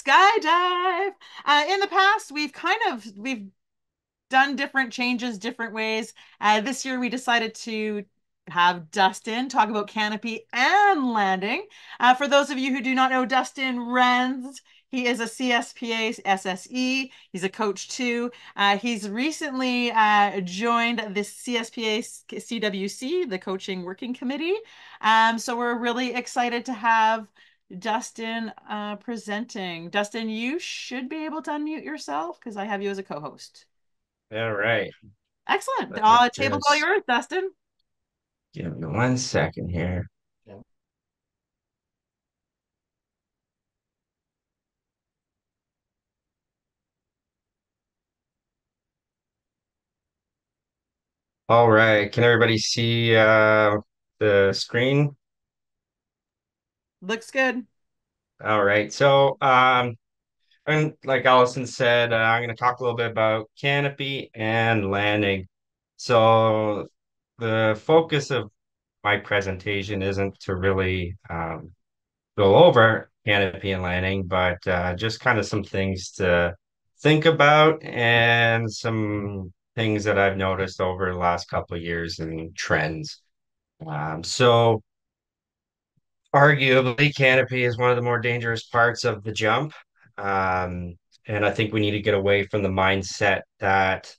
Skydive. In the past, we've done different changes, different ways. This year, we decided to have Dustin talk about Canopy and landing. For those of you who do not know Dustin Renz, he is a CSPA SSE. He's a coach too. He's recently joined the CSPA CWC, the Coaching Working Committee. So we're really excited to have Dustin presenting. Dustin, you should be able to unmute yourself because I have you as a co-host. All right. Excellent. Let me Table's all just yours, Dustin. give me 1 second here. All right. Can everybody see the screen? Looks good. All right. And like Allison said, I'm going to talk a little bit about Canopy and landing. So, the focus of my presentation isn't to really go over Canopy and landing, but just kind of some things to think about and some things that I've noticed over the last couple of years and trends. So arguably, Canopy is one of the more dangerous parts of the jump. Um, and I think we need to get away from the mindset that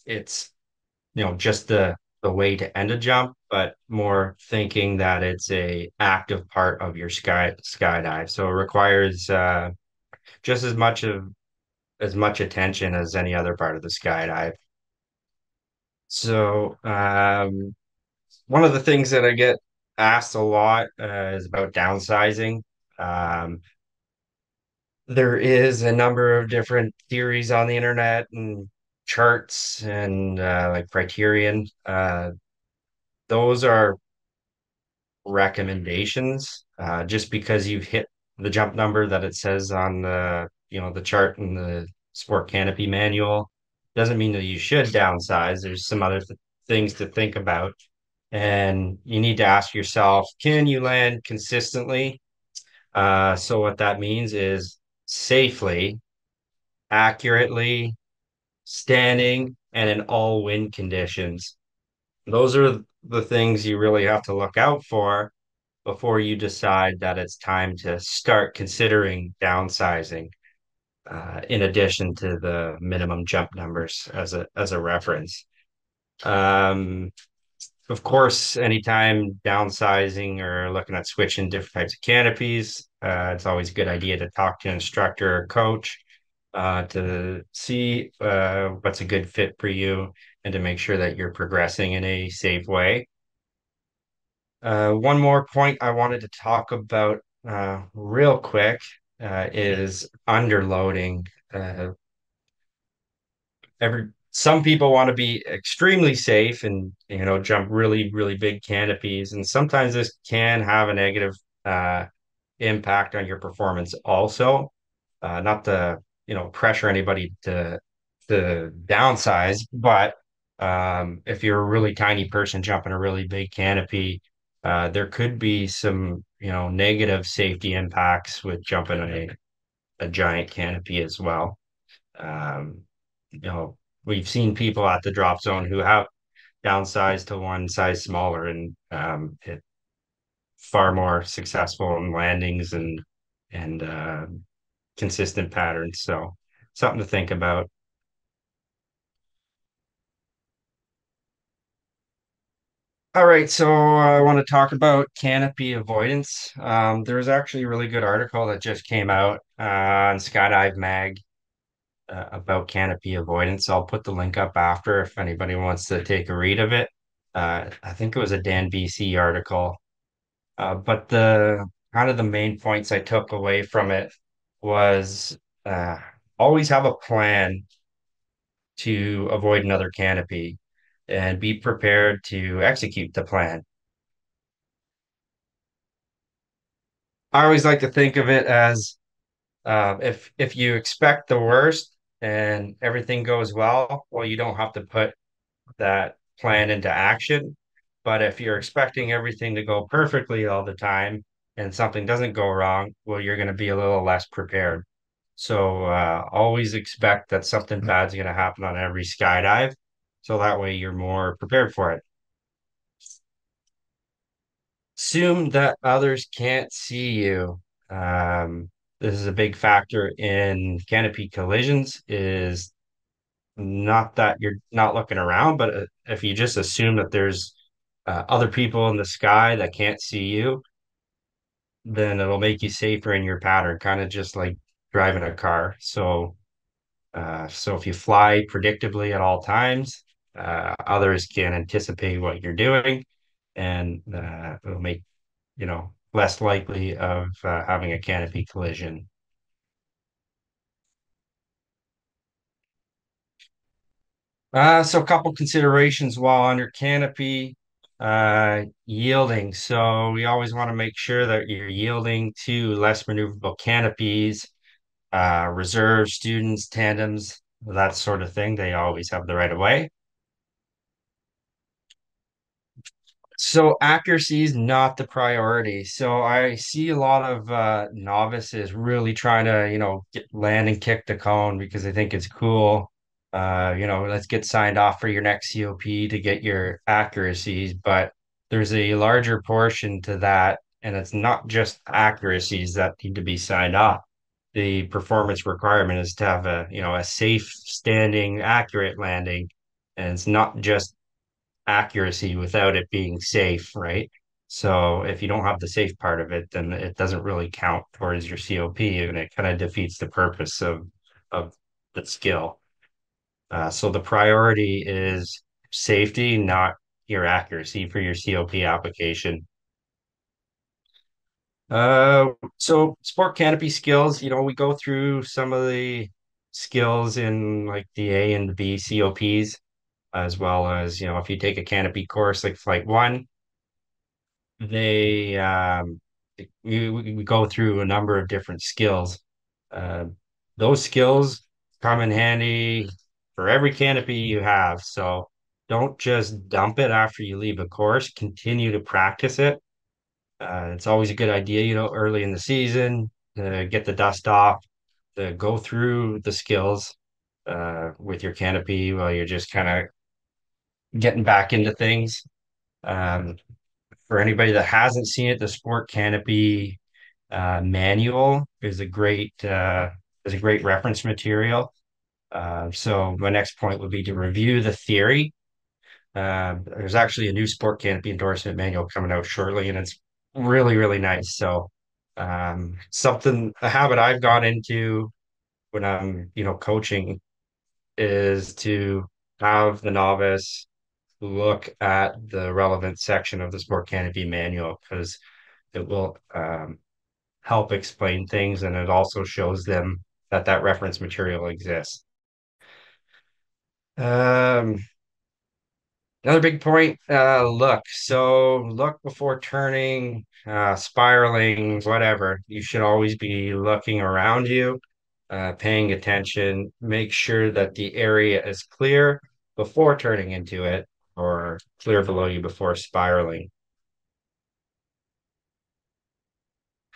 it's, just the way to end a jump, but more thinking that it's a active part of your skydive. So it requires just as much attention as any other part of the skydive. So one of the things that I get asked a lot is about downsizing. Um, there is a number of different theories on the internet and charts and like criterion. Those are recommendations. Just because you've hit the jump number that it says on the chart in the sport canopy manual doesn't mean that you should downsize. There's some other things to think about. And you need to ask yourself, can you land consistently? So what that means is safely, accurately, standing, and in all wind conditions. Those are the things you really have to look out for before you decide that it's time to start considering downsizing, in addition to the minimum jump numbers as a reference. Um, of course, anytime downsizing or looking at switching different types of canopies, it's always a good idea to talk to an instructor or coach to see what's a good fit for you and to make sure that you're progressing in a safe way. One more point I wanted to talk about real quick is underloading. Uh, some people want to be extremely safe and jump really big canopies, and sometimes this can have a negative uh, impact on your performance also. Not to pressure anybody to downsize, but if you're a really tiny person jumping a really big canopy, there could be some negative safety impacts with jumping a giant canopy as well. Um, you know, we've seen people at the drop zone who have downsized to one size smaller and it far more successful in landings and consistent patterns. So something to think about. All right, so I want to talk about canopy avoidance. There's actually a really good article that just came out on Skydive Mag about canopy avoidance. I'll put the link up after if anybody wants to take a read of it. I think it was a Dan BC article. But the kind of the main points I took away from it was uh, always have a plan to avoid another canopy and be prepared to execute the plan. I always like to think of it as if you expect the worst and everything goes well, you don't have to put that plan into action. But if you're expecting everything to go perfectly all the time, and something doesn't go wrong, well, you're going to be a little less prepared. So always expect that something bad's going to happen on every skydive. So that way you're more prepared for it. Assume that others can't see you. Um, this is a big factor in canopy collisions is not that you're not looking around, but if you just assume that there's other people in the sky that can't see you, then it'll make you safer in your pattern, kind of just like driving a car. So if you fly predictably at all times, others can anticipate what you're doing, and it'll make less likely of having a canopy collision. So a couple considerations while under canopy, yielding. So we always want to make sure that you're yielding to less maneuverable canopies, reserve students, tandems, that sort of thing. They always have the right of way. So accuracy is not the priority. So I see a lot of novices really trying to, land and kick the cone because they think it's cool. Let's get signed off for your next COP to get your accuracies, but there's a larger portion to that, and it's not just accuracies that need to be signed off. The performance requirement is to have a safe, standing, accurate landing, and it's not just accuracy without it being safe, right? So if you don't have the safe part of it, then it doesn't really count towards your COP, and it kind of defeats the purpose of the skill. So the priority is safety, not your accuracy for your COP application. So sport canopy skills, we go through some of the skills in like the A and B COPs, as well as, if you take a canopy course like Flight One, they we go through a number of different skills. Uh, those skills come in handy for every canopy you have. So don't just dump it after you leave a course. Continue to practice it. It's always a good idea, early in the season to get the dust off, to go through the skills with your canopy while you're just kind of getting back into things. Um, for anybody that hasn't seen it, the Sport Canopy manual is a great reference material. So my next point would be to review the theory. There's actually a new Sport Canopy endorsement manual coming out shortly, and it's really, really nice. So a habit I've got into when I'm, coaching is to have the novice look at the relevant section of the Sport Canopy manual because it will help explain things, and it also shows them that that reference material exists. Um, Another big point, look. So look before turning, spiraling, whatever. You should always be looking around you, paying attention. Make sure that the area is clear before turning into it or clear below you before spiraling.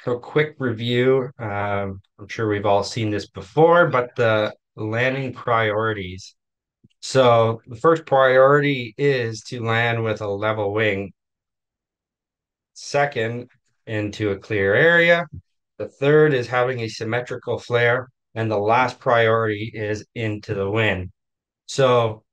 So quick review. I'm sure we've all seen this before, but the landing priorities. So the first priority is to land with a level wing. Second, into a clear area. The third is having a symmetrical flare. And the last priority is into the wind. So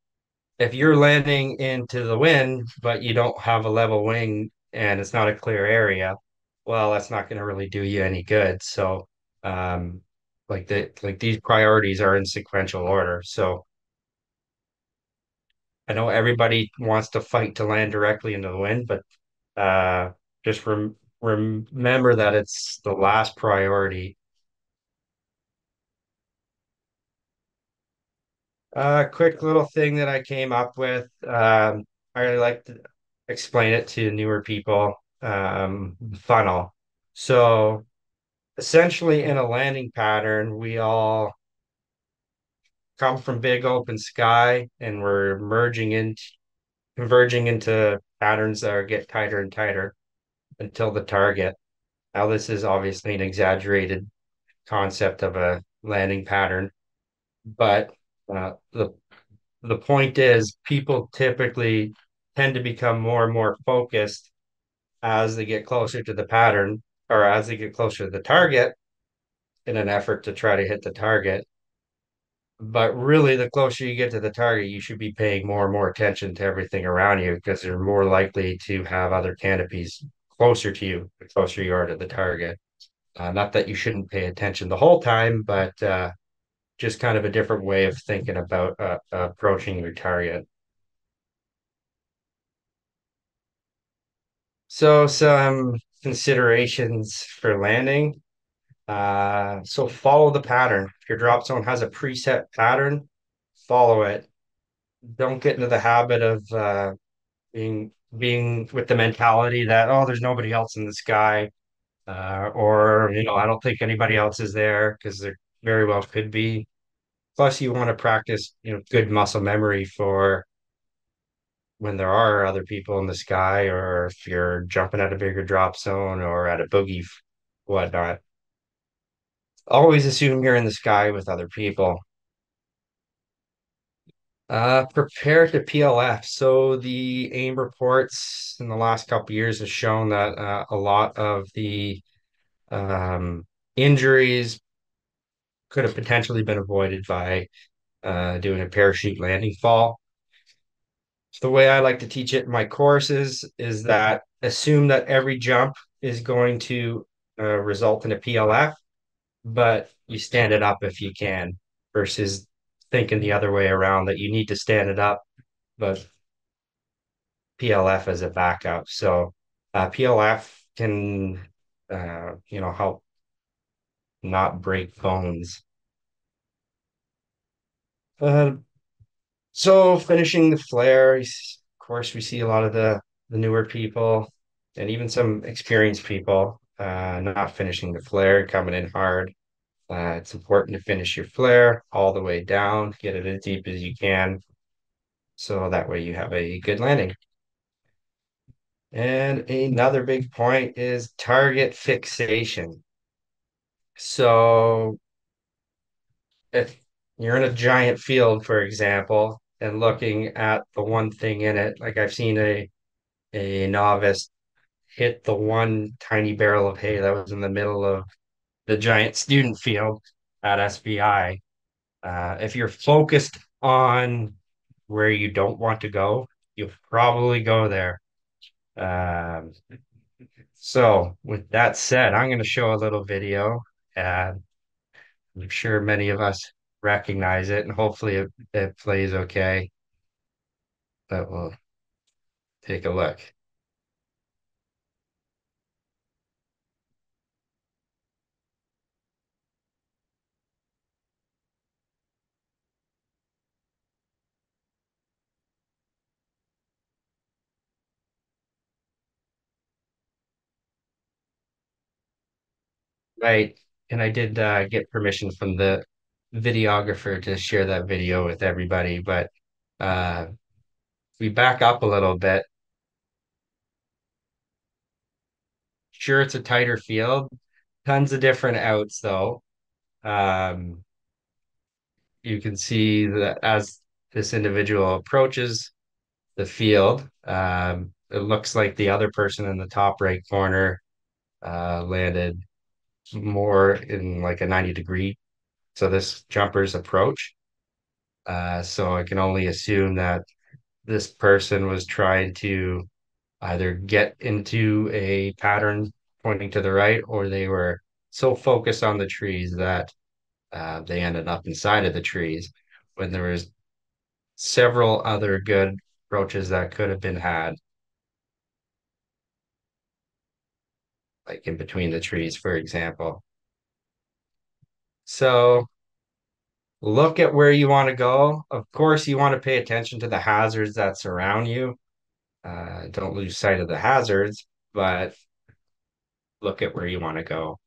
if you're landing into the wind, but you don't have a level wing and it's not a clear area, well, that's not going to really do you any good. So, um, like these priorities are in sequential order. So I know everybody wants to fight to land directly into the wind, but just remember that it's the last priority. Quick little thing that I came up with. I really like to explain it to newer people. Funnel. So essentially, in a landing pattern, we all come from big open sky, and we're converging into patterns that get tighter and tighter until the target. Now, this is obviously an exaggerated concept of a landing pattern, but the point is people typically tend to become more and more focused as they get closer to the pattern or as they get closer to the target in an effort to try to hit the target. But really, the closer you get to the target, you should be paying more and more attention to everything around you because you're more likely to have other canopies closer to you the closer you are to the target. Not that you shouldn't pay attention the whole time, but just kind of a different way of thinking about approaching your target. So, some considerations for landing. So follow the pattern. If your drop zone has a preset pattern, follow it. Don't get into the habit of being with the mentality that, oh, there's nobody else in the sky, or I don't think anybody else is there because there very well could be. Plus, you want to practice, good muscle memory for when there are other people in the sky, or if you're jumping at a bigger drop zone or at a boogie, whatnot. Always assume you're in the sky with other people. Prepare to PLF. So the AIM reports in the last couple of years have shown that a lot of the injuries could have potentially been avoided by doing a parachute landing fall. The way I like to teach it in my courses is that assume that every jump is going to result in a PLF, but you stand it up if you can, versus thinking the other way around that you need to stand it up, but PLF as a backup. So PLF can, help not break bones. Uh, so finishing the flare, of course, we see a lot of the newer people and even some experienced people not finishing the flare, coming in hard. It's important to finish your flare all the way down, get it as deep as you can, so that way you have a good landing. And another big point is target fixation. So if you're in a giant field, for example, and looking at the one thing in it, like I've seen a novice hit the one tiny barrel of hay that was in the middle of the giant student field at SVI. If you're focused on where you don't want to go, you'll probably go there. Um, so with that said, I'm going to show a little video. Uh, I'm sure many of us recognize it, and hopefully it plays okay. But we'll take a look. Right. And I did get permission from the videographer to share that video with everybody. But uh, we back up a little bit. Sure, it's a tighter field, tons of different outs though. Um, you can see that as this individual approaches the field, it looks like the other person in the top right corner landed more in like a 90-degree. So this jumper's approach. So I can only assume that this person was trying to either get into a pattern pointing to the right, or they were so focused on the trees that they ended up inside of the trees when there was several other good approaches that could have been had, like in between the trees, for example. So look at where you want to go. Of course, you want to pay attention to the hazards that surround you. Don't lose sight of the hazards, but look at where you want to go.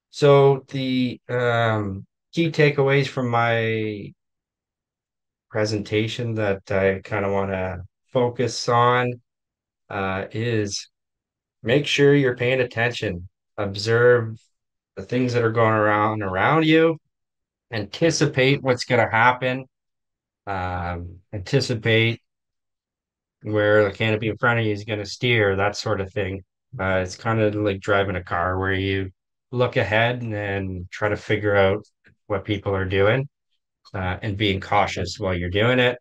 So the key takeaways from my presentation that I kind of want to focus on is make sure you're paying attention. observe the things that are going around you, anticipate what's going to happen, anticipate where the canopy in front of you is going to steer, that sort of thing. It's kind of like driving a car where you look ahead and then try to figure out what people are doing, and being cautious while you're doing it.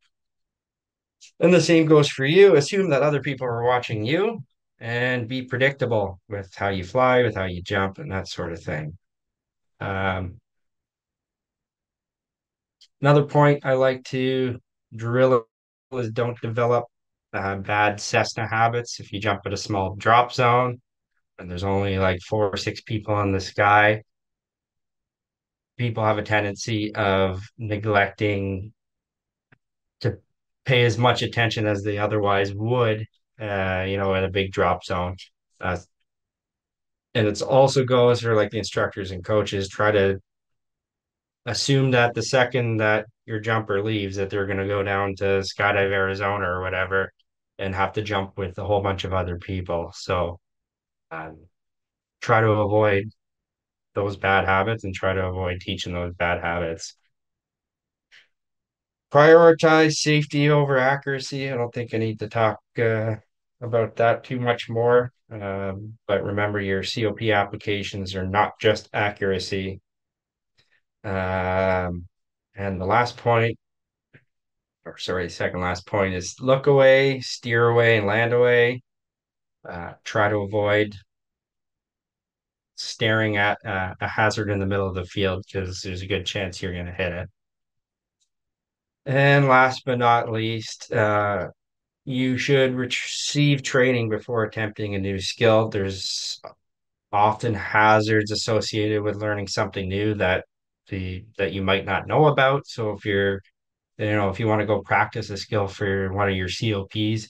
And the same goes for you. Assume that other people are watching you and be predictable with how you fly, with how you jump, and that sort of thing. Um, Another point I like to drill is don't develop bad Cessna habits. If you jump at a small drop zone and there's only like 4 or 6 people in the sky, people have a tendency of neglecting to pay as much attention as they otherwise would, at a big drop zone. Uh, and it's also goes for like the instructors and coaches try to assume that the second that your jumper leaves, that they're going to go down to Skydive, Arizona or whatever, and have to jump with a whole bunch of other people. So um, try to avoid those bad habits and try to avoid teaching those bad habits. Prioritize safety over accuracy. I don't think I need to talk about that too much more. But remember, your COP applications are not just accuracy. Um, and the last point, or sorry, second last point is look away, steer away, and land away. Try to avoid staring at a hazard in the middle of the field because there's a good chance you're going to hit it. And last but not least, you should receive training before attempting a new skill. There's often hazards associated with learning something new that you might not know about. So if you want to go practice a skill for one of your COPs,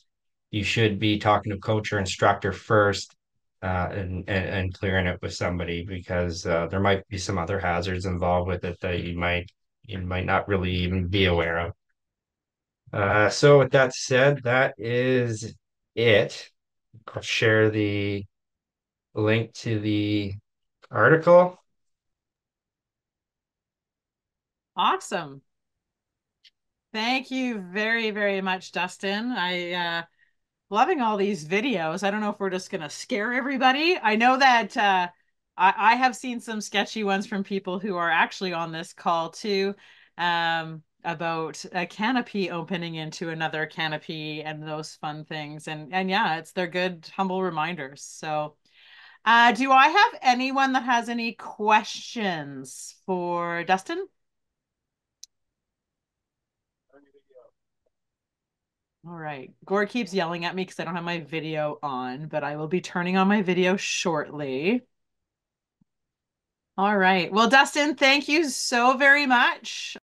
you should be talking to coach or instructor first, and clearing it with somebody because there might be some other hazards involved with it that you might not really even be aware of. So with that said, that is it. I'll share the link to the article. Awesome. Thank you very, very much, Dustin. I loving all these videos. I don't know if we're just gonna scare everybody. I know that I have seen some sketchy ones from people who are actually on this call too, about a canopy opening into another canopy and those fun things. And yeah, they're good, humble reminders. So, do I have anyone that has any questions for Dustin? All right. Gore keeps yelling at me because I don't have my video on, but I will be turning on my video shortly. All right. Well, Dustin, thank you so very much.